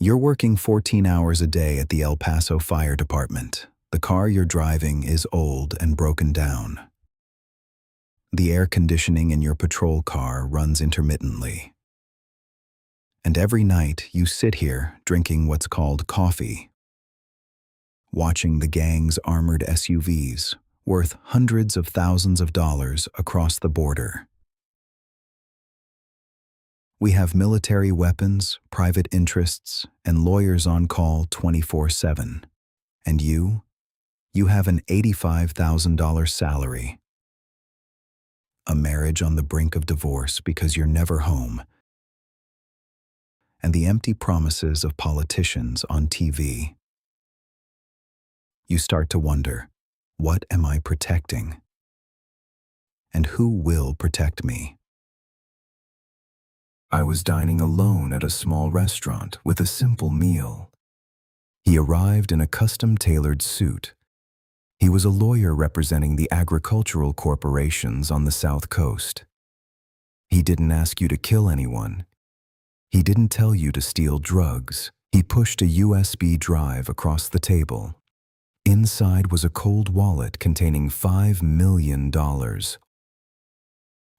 You're working 14 hours a day at the El Paso Fire Department. The car you're driving is old and broken down. The air conditioning in your patrol car runs intermittently. And every night you sit here drinking what's called coffee, watching the gang's armored SUVs, worth hundreds of thousands of dollars, across the border. We have military weapons, private interests, and lawyers on call 24/7. And you have an $85,000 salary, a marriage on the brink of divorce because you're never home, and the empty promises of politicians on TV. You start to wonder, what am I protecting? And who will protect me? I was dining alone at a small restaurant with a simple meal. He arrived in a custom-tailored suit. He was a lawyer representing the agricultural corporations on the South Coast. He didn't ask you to kill anyone. He didn't tell you to steal drugs. He pushed a USB drive across the table. Inside was a cold wallet containing $5 million.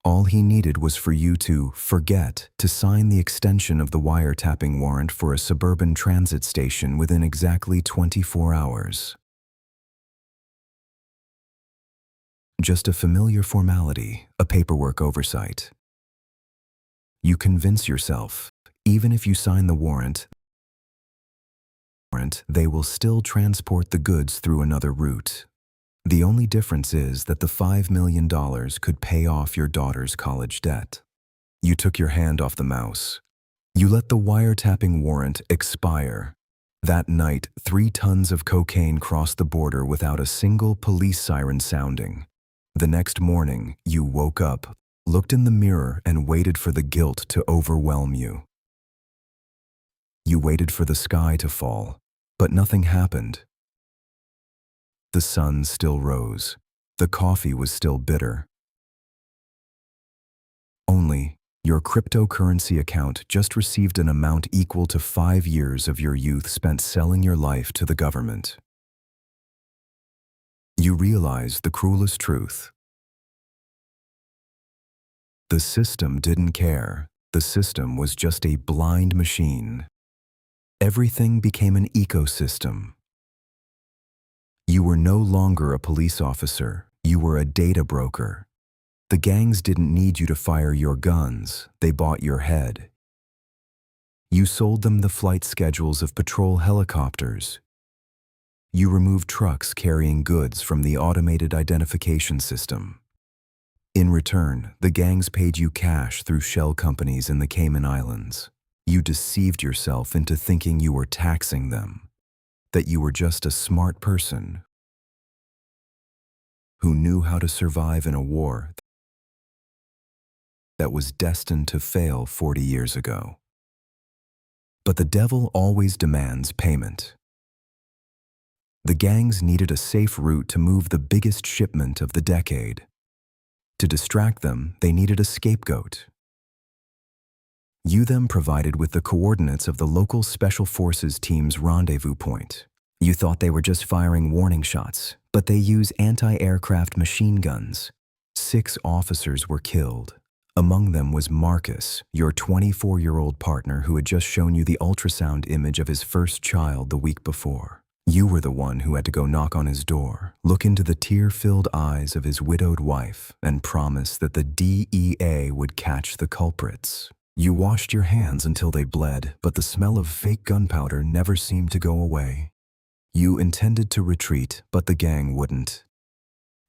All he needed was for you to forget to sign the extension of the wiretapping warrant for a suburban transit station within exactly 24 hours. Just a familiar formality, a paperwork oversight. You convince yourself, even if you sign the warrant, they will still transport the goods through another route. The only difference is that the $5 million could pay off your daughter's college debt. You took your hand off the mouse. You let the wiretapping warrant expire. That night, 3 tons of cocaine crossed the border without a single police siren sounding. The next morning, you woke up, looked in the mirror, and waited for the guilt to overwhelm you. You waited for the sky to fall, but nothing happened. The sun still rose. The coffee was still bitter. Only, your cryptocurrency account just received an amount equal to 5 years of your youth spent selling your life to the government. You realize the cruelest truth. The system didn't care. The system was just a blind machine. Everything became an ecosystem. You were no longer a police officer, you were a data broker. The gangs didn't need you to fire your guns, they bought your head. You sold them the flight schedules of patrol helicopters. You removed trucks carrying goods from the automated identification system. In return, the gangs paid you cash through shell companies in the Cayman Islands. You deceived yourself into thinking you were taxing them, that you were just a smart person who knew how to survive in a war that was destined to fail 40 years ago. But the devil always demands payment. The gangs needed a safe route to move the biggest shipment of the decade. To distract them, they needed a scapegoat. You then provided with the coordinates of the local special forces team's rendezvous point. You thought they were just firing warning shots, but they use anti-aircraft machine guns. 6 officers were killed. Among them was Marcus, your 24-year-old partner who had just shown you the ultrasound image of his first child the week before. You were the one who had to go knock on his door, look into the tear-filled eyes of his widowed wife, and promise that the DEA would catch the culprits. You washed your hands until they bled, but the smell of fake gunpowder never seemed to go away. You intended to retreat, but the gang wouldn't.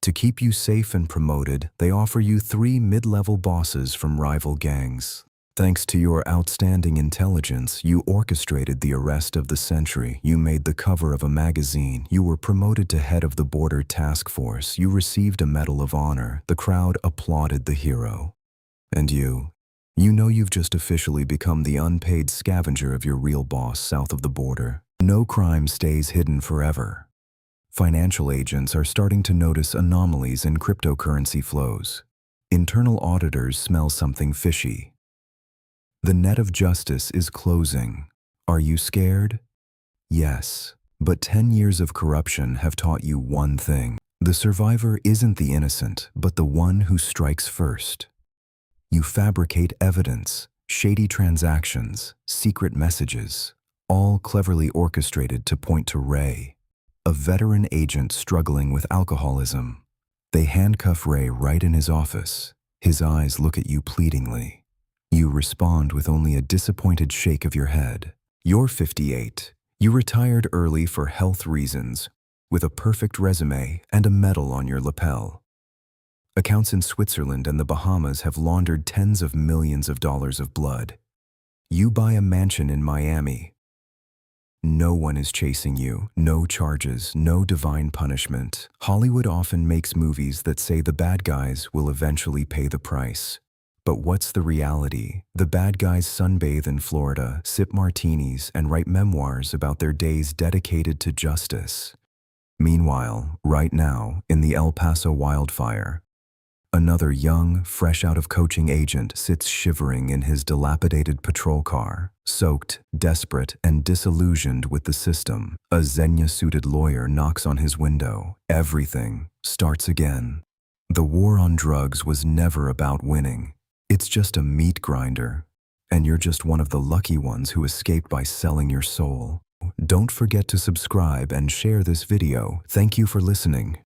To keep you safe and promoted, they offer you 3 mid-level bosses from rival gangs. Thanks to your outstanding intelligence, you orchestrated the arrest of the century. You made the cover of a magazine. You were promoted to head of the border task force. You received a Medal of Honor. The crowd applauded the hero. And you know you've just officially become the unpaid scavenger of your real boss south of the border. No crime stays hidden forever. Financial agents are starting to notice anomalies in cryptocurrency flows. Internal auditors smell something fishy. The net of justice is closing. Are you scared? Yes, but 10 years of corruption have taught you one thing. The survivor isn't the innocent, but the one who strikes first. You fabricate evidence, shady transactions, secret messages, all cleverly orchestrated to point to Ray, a veteran agent struggling with alcoholism. They handcuff Ray right in his office. His eyes look at you pleadingly. You respond with only a disappointed shake of your head. You're 58. You retired early for health reasons, with a perfect resume and a medal on your lapel. Accounts in Switzerland and the Bahamas have laundered tens of millions of dollars of blood. You buy a mansion in Miami. No one is chasing you, no charges, no divine punishment. Hollywood often makes movies that say the bad guys will eventually pay the price. But what's the reality? The bad guys sunbathe in Florida, sip martinis, and write memoirs about their days dedicated to justice. Meanwhile, right now, in the El Paso wildfire, another young, fresh out of coaching agent sits shivering in his dilapidated patrol car, soaked, desperate, and disillusioned with the system. A Xenia-suited lawyer knocks on his window. Everything starts again. The war on drugs was never about winning. It's just a meat grinder, and you're just one of the lucky ones who escaped by selling your soul. Don't forget to subscribe and share this video. Thank you for listening.